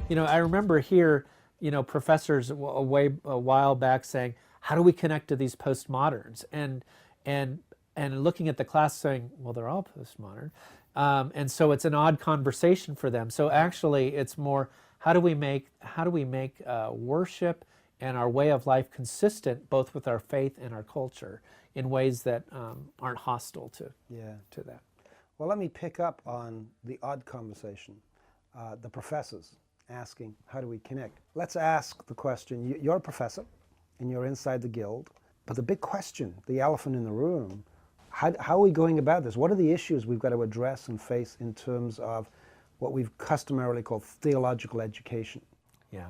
I remember here, professors a while back saying, how do we connect to these postmoderns? And and looking at the class saying, well, they're all postmodern. And so it's an odd conversation for them. So actually it's more, how do we make worship and our way of life consistent both with our faith and our culture in ways that aren't hostile to that. Well, let me pick up on the odd conversation. The professors asking, how do we connect? Let's ask the question, you're a professor and you're inside the guild, but the big question, the elephant in the room, how are we going about this? What are the issues we've got to address and face in terms of what we've customarily called theological education? Yeah.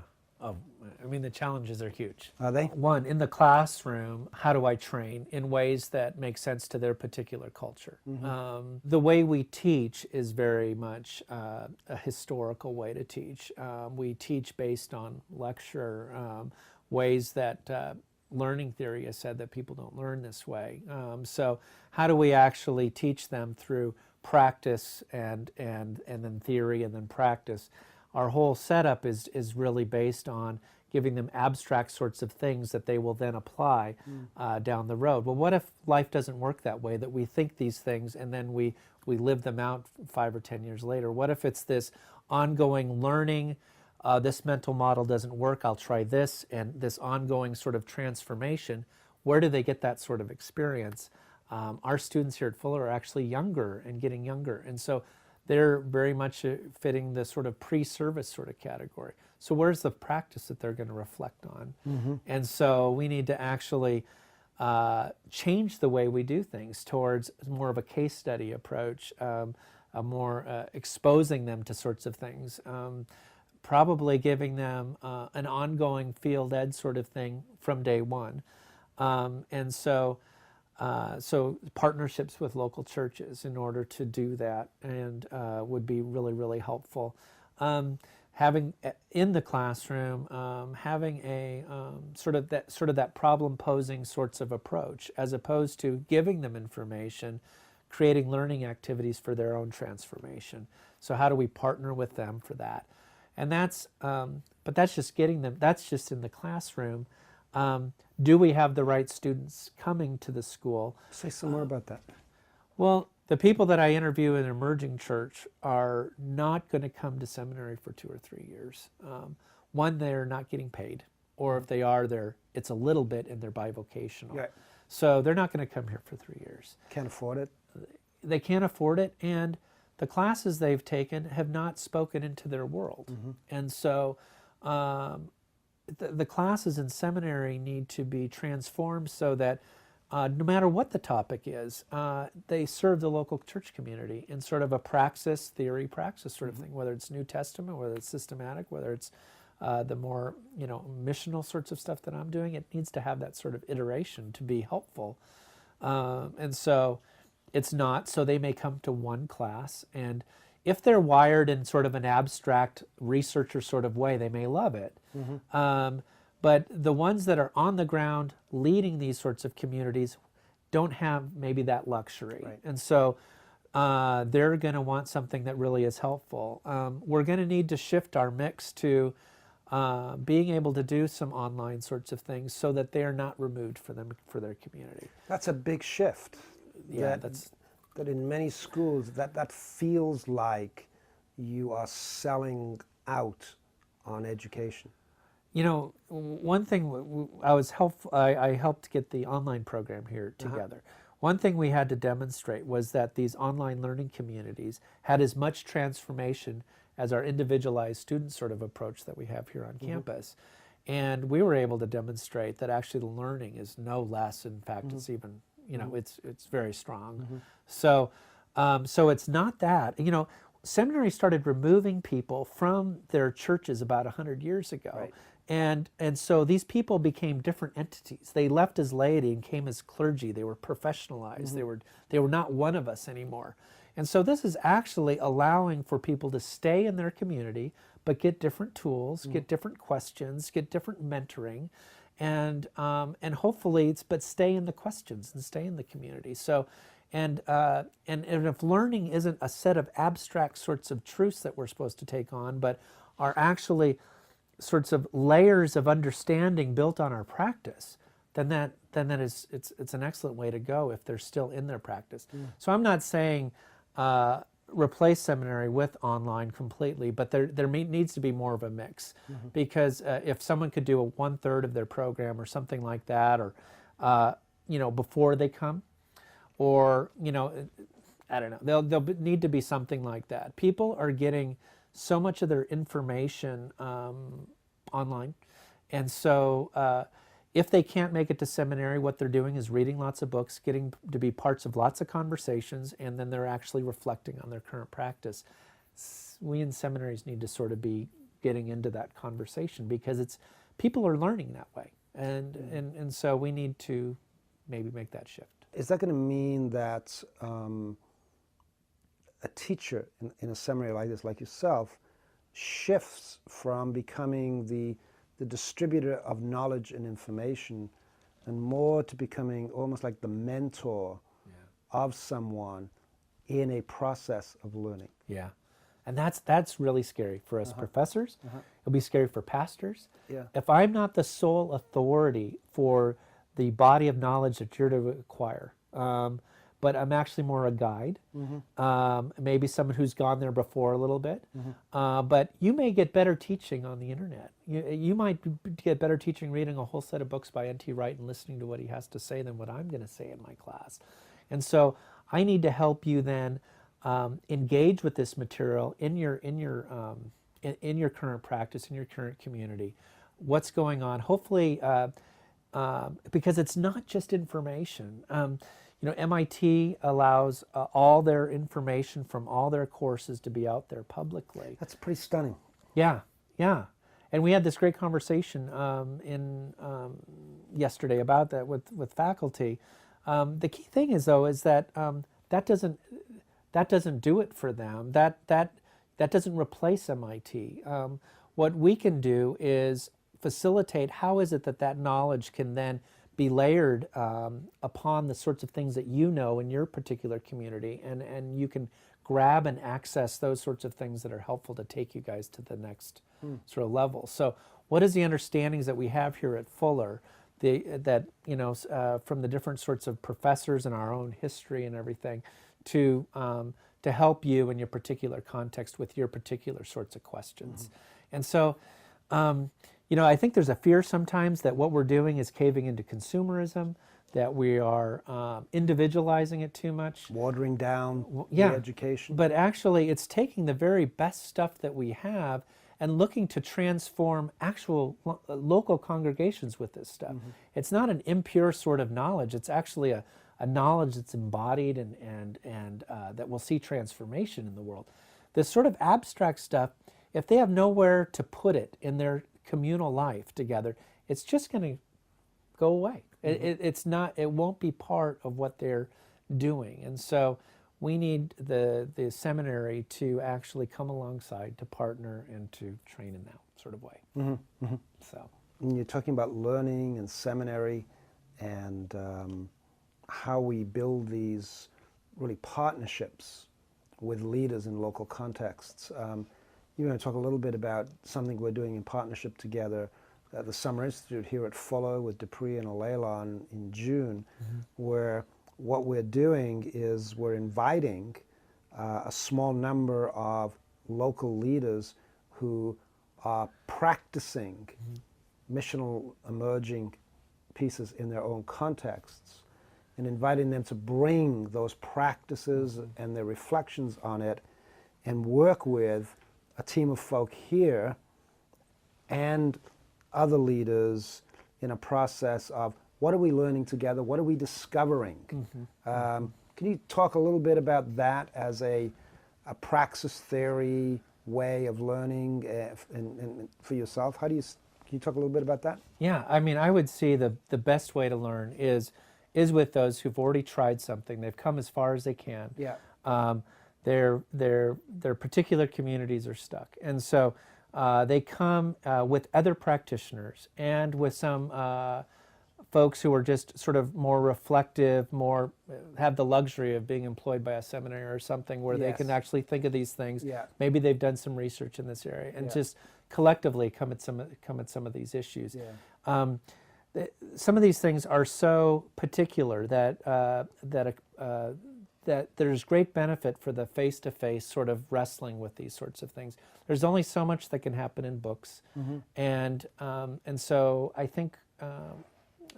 The challenges are huge. Are they? One, in the classroom, how do I train in ways that make sense to their particular culture? Mm-hmm. The way we teach is very much a historical way to teach. We teach based on lecture, ways that learning theory has said that people don't learn this way. So how do we actually teach them through practice and then theory and then practice? Our whole setup is really based on giving them abstract sorts of things that they will then apply down the road. Well, what if life doesn't work that way, that we think these things and then we live them out 5 or 10 years later? What if it's this ongoing learning, this mental model doesn't work, I'll try this, and this ongoing sort of transformation? Where do they get that sort of experience? Our students here at Fuller are actually younger and getting younger, and so they're very much fitting the sort of pre-service sort of category. So where's the practice that they're going to reflect on? Mm-hmm. And so we need to actually change the way we do things towards more of a case study approach, a more exposing them to sorts of things, probably giving them an ongoing field ed sort of thing from day one. And so partnerships with local churches in order to do that and would be really, really helpful. Having in the classroom, having a sort of that problem posing sorts of approach, as opposed to giving them information, creating learning activities for their own transformation. So how do we partner with them for that? And but that's just getting them. That's just in the classroom. Do we have the right students coming to the school? Say some more about that. Well, the people that I interview in emerging church are not going to come to seminary for 2 or 3 years. One, they're not getting paid, or if they are, it's a little bit and they're bivocational. Right. So they're not going to come here for 3 years. Can't afford it? They can't afford it, and the classes they've taken have not spoken into their world. Mm-hmm. And so the classes in seminary need to be transformed so that no matter what the topic is, they serve the local church community in sort of a praxis, theory, praxis sort of thing, whether it's New Testament, whether it's systematic, whether it's the more missional sorts of stuff that I'm doing. It needs to have that sort of iteration to be helpful. And so it's not, so they may come to one class, and if they're wired in sort of an abstract researcher sort of way, they may love it. Mm-hmm. But the ones that are on the ground leading these sorts of communities don't have maybe that luxury. Right. And so they're going to want something that really is helpful. We're going to need to shift our mix to being able to do some online sorts of things so that they're not removed for their community. That's a big shift. Yeah, that in many schools that feels like you are selling out on education. One thing I helped get the online program here together. Uh-huh. One thing we had to demonstrate was that these online learning communities had as much transformation as our individualized student sort of approach that we have here on mm-hmm. campus. And we were able to demonstrate that actually the learning is no less. In fact, mm-hmm. it's even, mm-hmm. it's very strong. Mm-hmm. So it's not that. Seminary started removing people from their churches about 100 years ago. Right. And so these people became different entities. They left as laity and came as clergy. They were professionalized. Mm-hmm. They were not one of us anymore. And so this is actually allowing for people to stay in their community, but get different tools, mm-hmm. get different questions, get different mentoring, and hopefully but stay in the questions and stay in the community. So. And if learning isn't a set of abstract sorts of truths that we're supposed to take on, but are actually sorts of layers of understanding built on our practice, then that is it's an excellent way to go if they're still in their practice. So I'm not saying replace seminary with online completely, but there needs to be more of a mix, because if someone could do a 1/3 of their program or something like that, or before they come, or I don't know, there'll need to be something like that. People are getting so much of their information online, and so if they can't make it to seminary, what they're doing is reading lots of books, getting to be parts of lots of conversations, and then they're actually reflecting on their current practice. We in seminaries need to sort of be getting into that conversation, because people are learning that way, and so we need to maybe make that shift. Is that going to mean that a teacher in a seminary like this, like yourself, shifts from becoming the distributor of knowledge and information, and more to becoming almost like the mentor of someone in a process of learning? Yeah, and that's really scary for us professors. It'll be scary for pastors. Yeah. If I'm not the sole authority for the body of knowledge that you're to acquire, but I'm actually more a guide, maybe someone who's gone there before a little bit, but you may get better teaching on the internet. You might get better teaching reading a whole set of books by N.T. Wright and listening to what he has to say than what I'm going to say in my class. And so I need to help you then engage with this material in your current practice, in your current community. What's going on? Hopefully, because it's not just information. MIT allows all their information from all their courses to be out there publicly. That's pretty stunning. Yeah. And we had this great conversation yesterday about that with faculty. The key thing is that that doesn't do it for them. That doesn't replace MIT. What we can do is facilitate how is it that knowledge can then be layered upon the sorts of things that you know in your particular community, and you can grab and access those sorts of things that are helpful to take you guys to the next sort of level. So what is the understandings that we have here at Fuller from the different sorts of professors and our own history and everything to help you in your particular context with your particular sorts of questions. And so I think there's a fear sometimes that what we're doing is caving into consumerism, that we are individualizing it too much. Watering down the education. But actually, it's taking the very best stuff that we have and looking to transform actual local congregations with this stuff. It's not an impure sort of knowledge. It's actually a knowledge that's embodied and that will see transformation in the world. This sort of abstract stuff, if they have nowhere to put it in their communal life together, it's just going to go away. It won't be part of what they're doing. And so we need the seminary to actually come alongside, to partner, and to train in that sort of way. So when you're talking about learning and seminary and how we build these really partnerships with leaders in local contexts, you're going to talk a little bit about something we're doing in partnership together at the Summer Institute here at Fuller with Dupree and Olalon in June, where what we're doing is we're inviting a small number of local leaders who are practicing missional emerging pieces in their own contexts, and inviting them to bring those practices and their reflections on it and work with a team of folk here and other leaders in a process of what are we learning together, what are we discovering. Can you talk a little bit about that as a praxis theory way of learning and for yourself? Can you talk a little bit about that? Yeah, I mean, I would see the best way to learn is with those who've already tried something. They've come as far as they can. Yeah. Their particular communities are stuck, and so they come with other practitioners and with some folks who are just sort of more reflective, more have the luxury of being employed by a seminary or something where they can Yes. actually think of these things. Yeah. Maybe they've done some research in this area and Yeah. just collectively come at some of these issues. Yeah. Some of these things are so particular that there's great benefit for the face-to-face sort of wrestling with these sorts of things. There's only so much that can happen in books, and so I think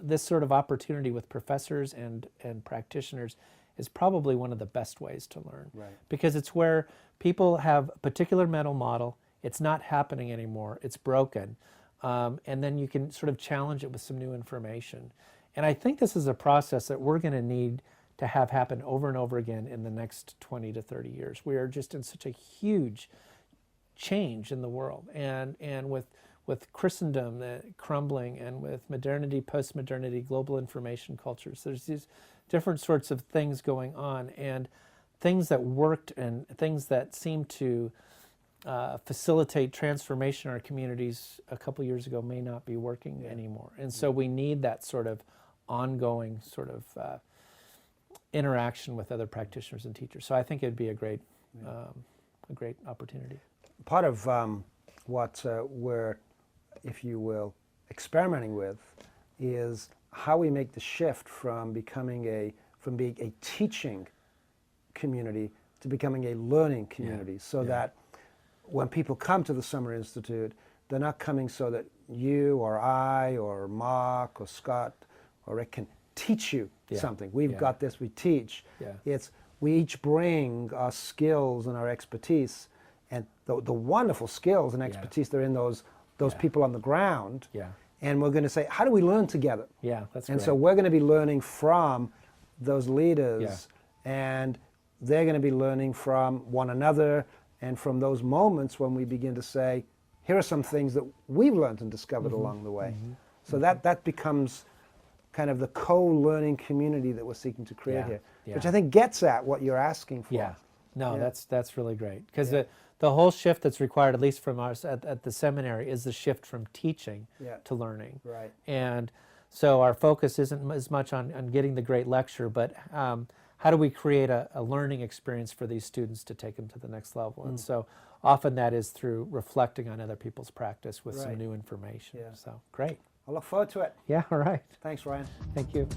this sort of opportunity with professors and practitioners is probably one of the best ways to learn, Right. because it's where people have a particular mental model. It's not happening anymore. It's broken, and then you can sort of challenge it with some new information. And I think this is a process that we're going to need to have happen over and over again in the next 20 to 30 years. We are just in such a huge change in the world, and with Christendom crumbling, and with modernity, post-modernity, global information cultures, there's these different sorts of things going on, and things that worked and things that seem to facilitate transformation in our communities a couple years ago may not be working anymore. And so we need that sort of ongoing sort of interaction with other practitioners and teachers. So I think it'd be a great opportunity. Part of what we're, if you will, experimenting with is how we make the shift from being a teaching community to becoming a learning community, so that when people come to the Summer Institute, they're not coming so that you or I or Mark or Scott or Rick can teach you something. We've got this, we teach. It's we each bring our skills and our expertise, and the wonderful skills and expertise that are in those people on the ground. And we're going to say, how do we learn together? That's and great. so we're going to be learning from those leaders, and they're going to be learning from one another, and from those moments when we begin to say, here are some things that we've learned and discovered along the way. So that becomes kind of the co-learning community that we're seeking to create here, which I think gets at what you're asking for. That's really great, because the whole shift that's required, at least from us at the seminary, is the shift from teaching to learning. Right. And so our focus isn't as much on getting the great lecture, but how do we create a learning experience for these students to take them to the next level? And so often that is through reflecting on other people's practice with some new information. So great. I look forward to it. Yeah, all right. Thanks, Ryan. Thank you.